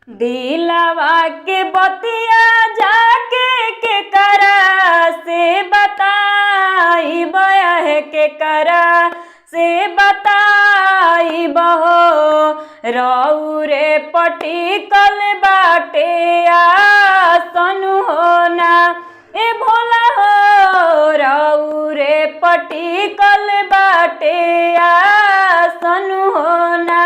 दिलवा के बतिया जाके के करा से बताई बह के करा से बताई बहो रौरे पटिकल बाटे आसन होना ए भोला हो रौरे पटिकल बाटे आसन होना।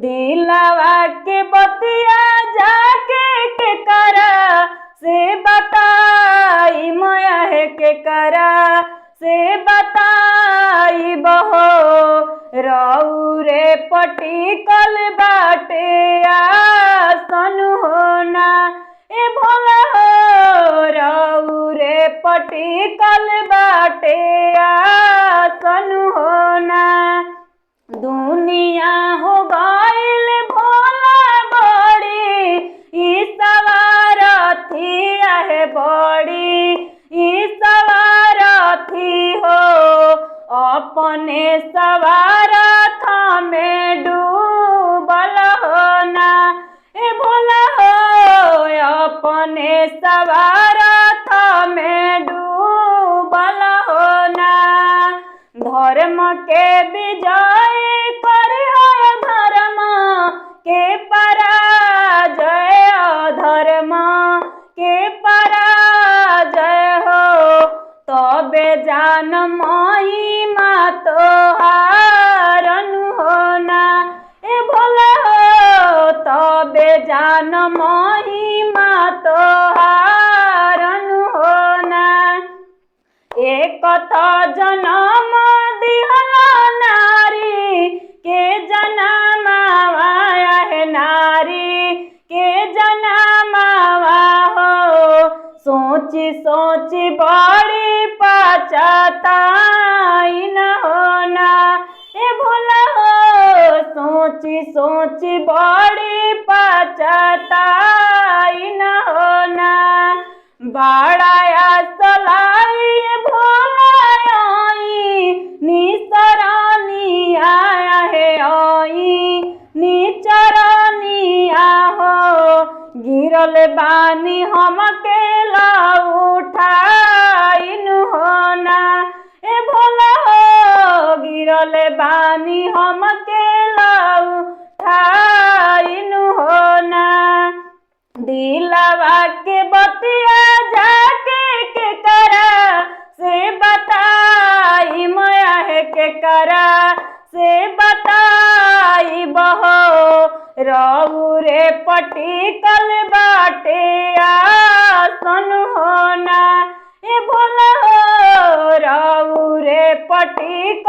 दिलवा के बतिया जाके के करा से बताई मया के करा से बताई बहो रौरे पटिकल बाटे आसन होना ए भोला हो रौरे पटिकल बाटे आसन होना। दुनिया हो गइल भोला बड़ी ई सवारथी आहे बड़ी ई सवारथी हो अपने सवारथ में डूबल होना ए भोला हो अपने सवारथ में डूबल होना। धर्म के विजय करे धर्म के पराजय धर्म के पराजय हो तबे जान महिमा तोहारन होना ए भोला हो तबे जान महिमा तोहारन होना। एक जनम दिहला नारी के जनमावा है नारी के जनमावा हो सोची सोची बड़ी पछताई न होना ए भोला हो सोची सोची बड़ी पछताई न होना। बड़ा सलाई भोलाई निसरानी आया है आई निचरानी आहो गिरल बानी हम केला उठाइन होना ए भोला हो गिरल बानी हम केला उठाइन होना। दिलवा के बतिया जाके के करा से बताई मया है के करा से बताई बहो रौरे पटिकल बाटे आसन होना ए भोला हो रौरे पटिकल